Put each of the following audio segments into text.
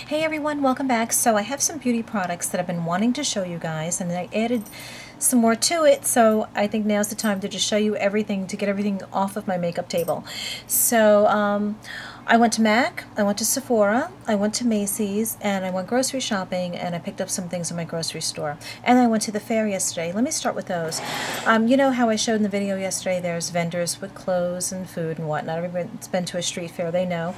Hey everyone, welcome back. So I have some beauty products that I've been wanting to show you guys, and I added some more to it, so I think now's the time to just show you everything, to get everything off of my makeup table. So I went to MAC, I went to Sephora, I went to Macy's, and I went grocery shopping, and I picked up some things in my grocery store. And I went to the fair yesterday. Let me start with those. You know how I showed in the video yesterday, there's vendors with clothes and food and whatnot. Everybody that's been to a street fair, they know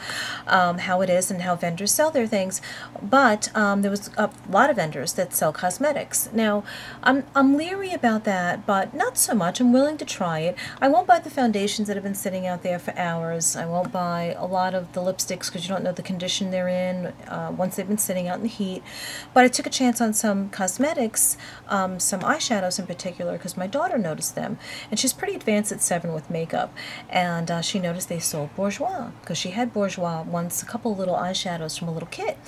how it is and how vendors sell their things. But there was a lot of vendors that sell cosmetics. Now, I'm leery about that, but not so much. I'm willing to try it. I won't buy the foundations that have been sitting out there for hours. I won't buy a lot of the lipsticks because you don't know the condition they're in once they've been sitting out in the heat. But I took a chance on some cosmetics, some eyeshadows in particular, because my daughter noticed them. And she's pretty advanced at 7 with makeup. And she noticed they sold Bourjois, because she had Bourjois once, a couple little eyeshadows from a little kit.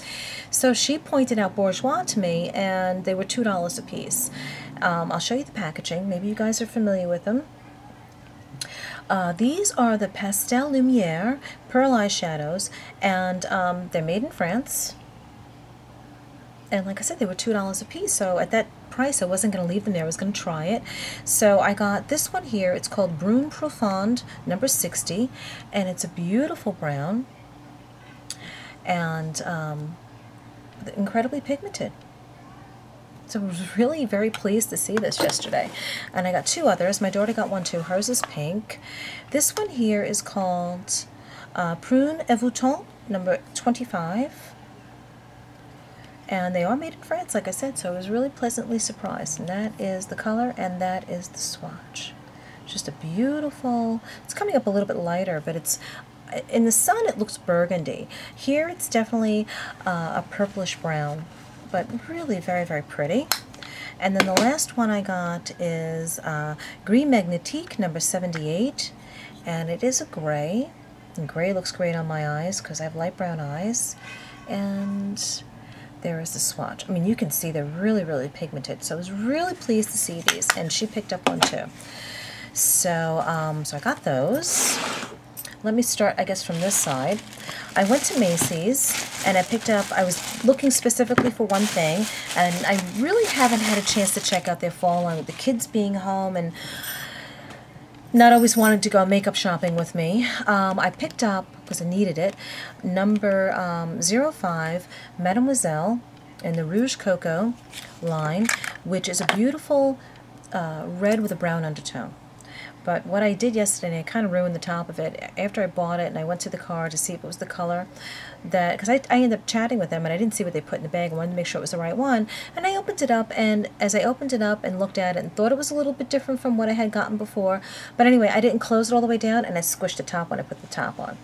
So she pointed out Bourjois to me, and they were $2 a piece. I'll show you the packaging. Maybe you guys are familiar with them. These are the Pastel Lumiere Pearl eyeshadows, and they're made in France. And like I said, they were $2 a piece, so at that price I wasn't going to leave them there. I was going to try it. So I got this one here. It's called Brune Profonde number 60, and it's a beautiful brown, and incredibly pigmented. So I was really very pleased to see this yesterday. And I got 2 others. My daughter got one too. Hers is pink. This one here is called Prune Evouton number 25. And they are made in France, like I said, so I was really pleasantly surprised. And that is the color, and that is the swatch. Just a beautiful, it's coming up a little bit lighter, but it's, in the sun it looks burgundy. Here it's definitely a purplish brown, but really very, very pretty. And then the last one I got is Gris Magnétique number 78, and it is a gray. And gray looks great on my eyes because I have light brown eyes. And there is the swatch. I mean, you can see they're really, really pigmented. So I was really pleased to see these, and she picked up one too. So, so I got those. Let me start, I guess, from this side. I went to Macy's, and I picked up, I was looking specifically for one thing, and I really haven't had a chance to check out their fall line with the kids being home and not always wanting to go makeup shopping with me. I picked up, because I needed it, number 05 Mademoiselle in the Rouge Cocoa line, which is a beautiful red with a brown undertone. But what I did yesterday, I kind of ruined the top of it. After I bought it and I went to the car to see if it was the color, that because I ended up chatting with them and I didn't see what they put in the bag. I wanted to make sure it was the right one. And I opened it up, and as I opened it up and looked at it and thought it was a little bit different from what I had gotten before. But anyway, I didn't close it all the way down, and I squished the top when I put the top on.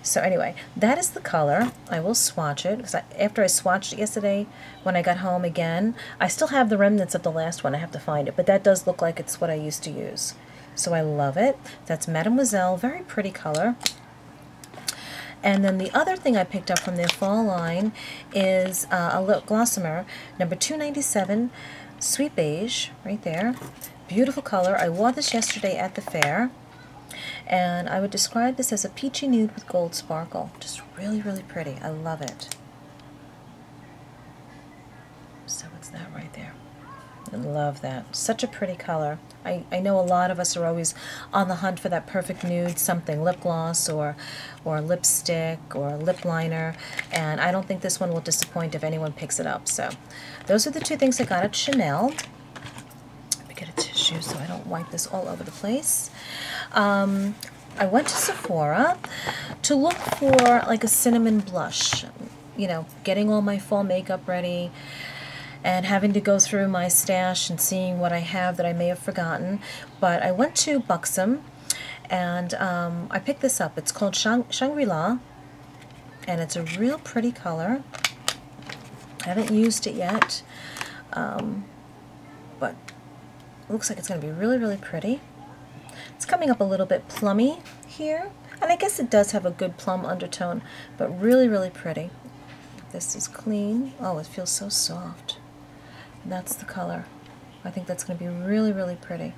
So anyway, that is the color. I will swatch it, because after I swatched it yesterday, when I got home again, I still have the remnants of the last one. I have to find it, but that does look like it's what I used to use. So I love it. That's Mademoiselle, very pretty color. And then the other thing I picked up from their fall line is a lip glossomer, number 297, Sweet Beige, right there. Beautiful color. I wore this yesterday at the fair, and I would describe this as a peachy nude with gold sparkle. Just really, really pretty. I love it. So it's that right there. I love that. Such a pretty color. I know a lot of us are always on the hunt for that perfect nude, something, lip gloss or lipstick or lip liner, and I don't think this one will disappoint if anyone picks it up. So those are the 2 things I got at Chanel. Let me get a tissue so I don't wipe this all over the place. I went to Sephora to look for like a cinnamon blush, you know, getting all my fall makeup ready, and having to go through my stash and seeing what I have that I may have forgotten. But I went to Buxom, and I picked this up. It's called Shangri-La, and it's a real pretty color. I haven't used it yet, but it looks like it's going to be really, really pretty. It's coming up a little bit plummy here, and I guess it does have a good plum undertone, but really, really pretty. This is clean. Oh, it feels so soft. And that's the color. I think that's going to be really, really pretty.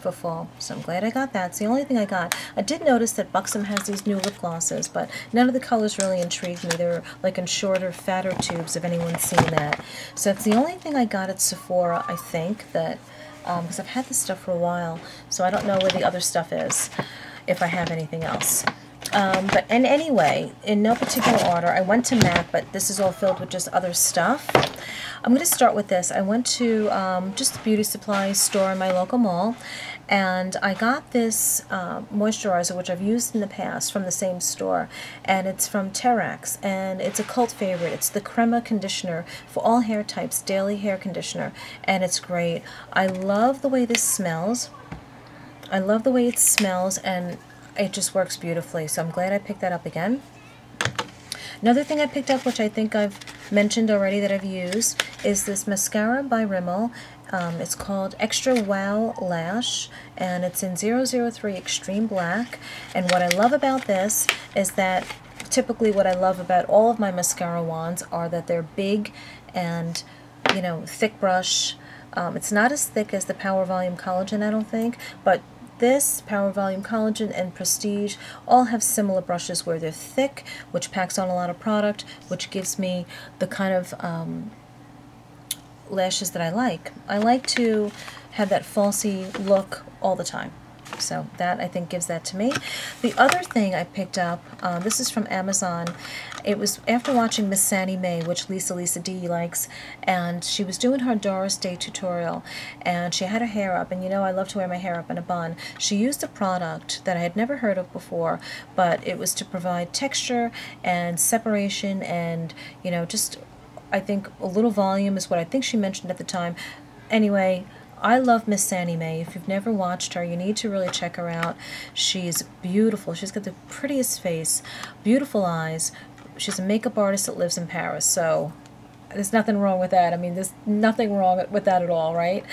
for fall. So I'm glad I got that. It's the only thing I got. I did notice that Buxom has these new lip glosses, but none of the colors really intrigued me. They're like in shorter, fatter tubes, if anyone's seen that. So that's the only thing I got at Sephora, I think, that because I've had this stuff for a while, so I don't know where the other stuff is, if I have anything else. But anyway, in no particular order, I went to MAC, but this is all filled with just other stuff. I'm going to start with this. I went to just a beauty supply store in my local mall, and I got this moisturizer, which I've used in the past from the same store, and it's from Terax, and it's a cult favorite. It's the Crema conditioner for all hair types, daily hair conditioner, and it's great. I love the way this smells. I love the way it smells, and it just works beautifully, so I'm glad I picked that up again. Another thing I picked up, which I think I've mentioned already that I've used, is this mascara by Rimmel. It's called Extra Wow Lash, and it's in 003 Extreme Black. And what I love about this is that typically what I love about all of my mascara wands are that they're big and, you know, thick brush. It's not as thick as the Power Volume Collagen, I don't think, but this, Power Volume Collagen, and Prestige all have similar brushes where they're thick, which packs on a lot of product, which gives me the kind of lashes that I like. I like to have that falsy look all the time. So that, I think, gives that to me. The other thing I picked up, this is from Amazon. It was after watching Miss Sandy May, which Lisa D likes, and she was doing her Doris Day tutorial, and she had her hair up, and you know I love to wear my hair up in a bun. She used a product that I had never heard of before, but it was to provide texture and separation and, you know, just, I think a little volume is what I think she mentioned at the time. Anyway, I love Miss Sandy May. If you've never watched her, you need to really check her out. She's beautiful. She's got the prettiest face, beautiful eyes. She's a makeup artist that lives in Paris, so there's nothing wrong with that. I mean, there's nothing wrong with that at all, right?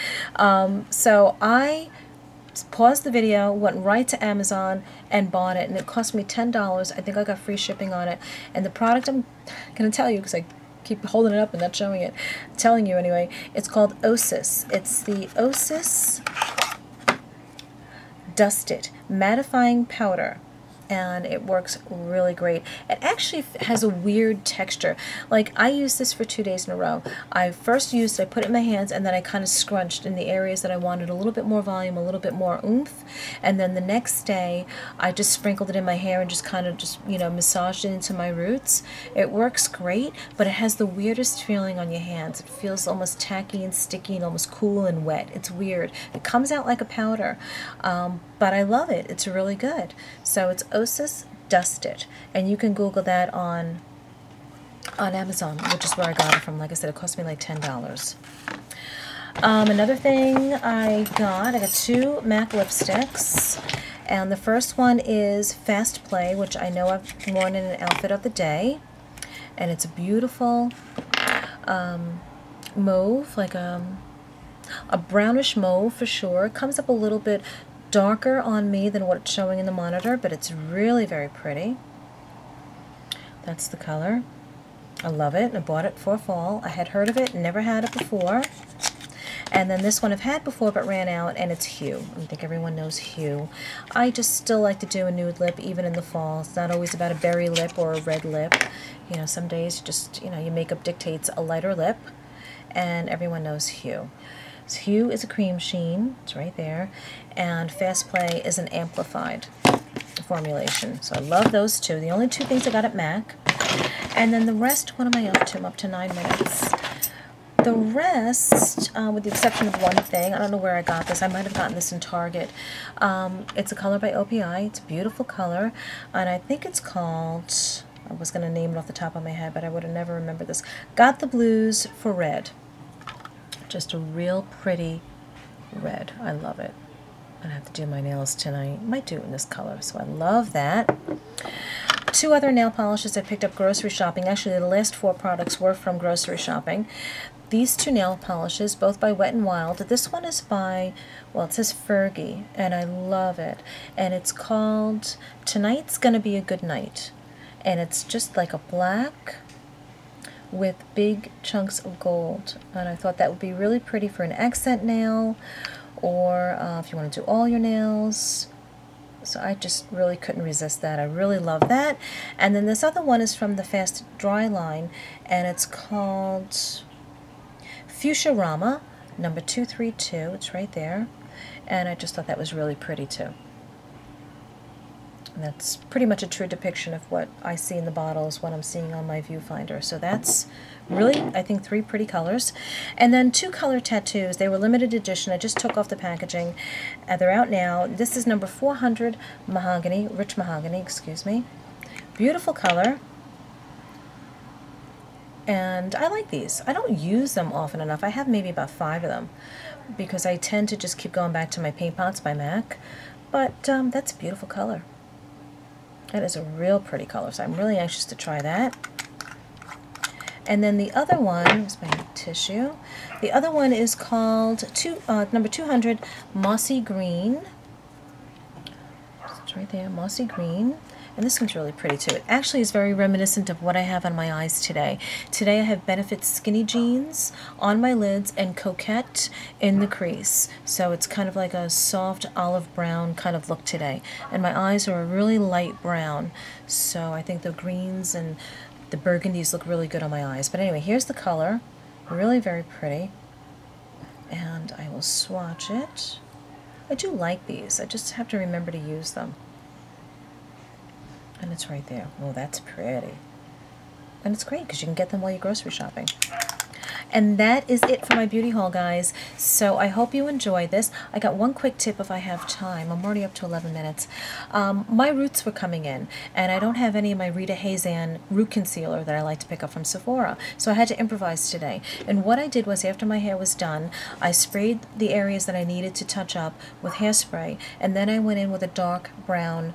So I paused the video, went right to Amazon, and bought it, and it cost me $10. I think I got free shipping on it. And the product, I'm going to tell you because I keep holding it up and not showing it, telling you anyway, it's called Osis. It's the Osis Dust It Mattifying Powder, and it works really great. It actually has a weird texture. Like, I used this for 2 days in a row. I first used it, I put it in my hands, and then I kind of scrunched in the areas that I wanted a little bit more volume, a little bit more oomph, and then the next day I just sprinkled it in my hair and just kind of just, you know, massaged it into my roots. It works great, but it has the weirdest feeling on your hands. It feels almost tacky and sticky and almost cool and wet. It's weird. It comes out like a powder, but I love it. It's really good. So it's Osis Dust It, and you can Google that on Amazon, which is where I got it from. Like I said, it cost me like $10. Another thing I got 2 MAC lipsticks, and the first one is Fast Play, which I know I've worn in an outfit of the day, and it's a beautiful mauve, like a brownish mauve for sure. It comes up a little bit darker on me than what it's showing in the monitor, but it's really very pretty. That's the color. I love it, and I bought it for fall. I had heard of it, never had it before. And then this one I've had before but ran out, and it's Hue. I think everyone knows Hue. I just still like to do a nude lip even in the fall. It's not always about a berry lip or a red lip. You know, some days just, you know, your makeup dictates a lighter lip, and everyone knows Hue. So Hue is a cream sheen, it's right there, and Fast Play is an amplified formulation. So I love those two. The only 2 things I got at MAC. And then the rest, what am I up to? I'm up to 9 minutes. The rest, with the exception of one thing, I don't know where I got this. I might have gotten this in Target. It's a color by OPI. It's a beautiful color, and I think it's called, I was going to name it off the top of my head, but I would have never remembered this. Got the Blues for Red. Just a real pretty red. I love it. I'm going to have to do my nails tonight. Might do it in this color, so I love that. 2 other nail polishes I picked up grocery shopping. Actually, the last 4 products were from grocery shopping. These 2 nail polishes, both by Wet n Wild. This one is by, well, it says Fergie, and I love it. And it's called Tonight's Gonna Be a Good Night. And it's just like a black with big chunks of gold, and I thought that would be really pretty for an accent nail, or if you want to do all your nails. So I just really couldn't resist that. I really love that. And then this other one is from the Fast Dry line, and it's called Fuchsia number 232. It's right there. And I just thought that was really pretty too. And that's pretty much a true depiction of what I see in the bottles, what I'm seeing on my viewfinder. So that's really, I think, 3 pretty colors. And then 2 color tattoos. They were limited edition. I just took off the packaging. They're out now. This is number 400 mahogany, rich mahogany, excuse me. Beautiful color. And I like these. I don't use them often enough. I have maybe about 5 of them because I tend to just keep going back to my paint pots by MAC. But that's a beautiful color. That is a real pretty color, so I'm really anxious to try that. And then the other one, here's my tissue. The other one is called number 200 Mossy Green. It's right there, Mossy Green. And this one's really pretty too. It actually is very reminiscent of what I have on my eyes today. Today I have Benefit Skinny Jeans on my lids and Coquette in the crease. So it's kind of like a soft olive brown kind of look today. And my eyes are a really light brown. So I think the greens and the burgundies look really good on my eyes. But anyway, here's the color. Really very pretty. And I will swatch it. I do like these. I just have to remember to use them. And it's right there. Oh, that's pretty. And it's great because you can get them while you're grocery shopping. And that is it for my beauty haul, guys. So I hope you enjoyed this. I got one quick tip if I have time. I'm already up to 11 minutes. My roots were coming in, and I don't have any of my Rita Hazan root concealer that I like to pick up from Sephora. So I had to improvise today. And what I did was, after my hair was done, I sprayed the areas that I needed to touch up with hairspray, and then I went in with a dark brown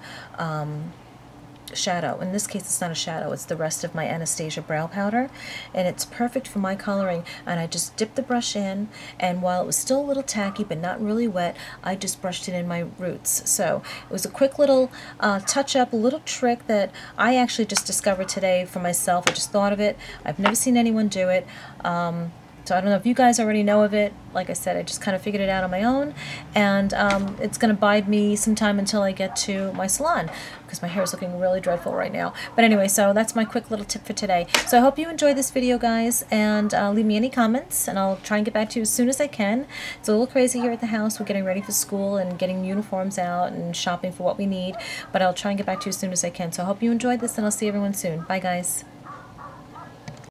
shadow. In this case, it's not a shadow, it's the rest of my Anastasia brow powder, and it's perfect for my coloring. And I just dipped the brush in, and while it was still a little tacky but not really wet, I just brushed it in my roots. So it was a quick little touch-up, a little trick that I actually just discovered today for myself. I just thought of it. I've never seen anyone do it. So I don't know if you guys already know of it. Like I said, I just kind of figured it out on my own, and it's going to bide me some time until I get to my salon, because my hair is looking really dreadful right now. But anyway, so that's my quick little tip for today. So I hope you enjoyed this video, guys, and leave me any comments, and I'll try and get back to you as soon as I can. It's a little crazy here at the house. We're getting ready for school and getting uniforms out and shopping for what we need, but I'll try and get back to you as soon as I can. So I hope you enjoyed this, and I'll see everyone soon. Bye, guys.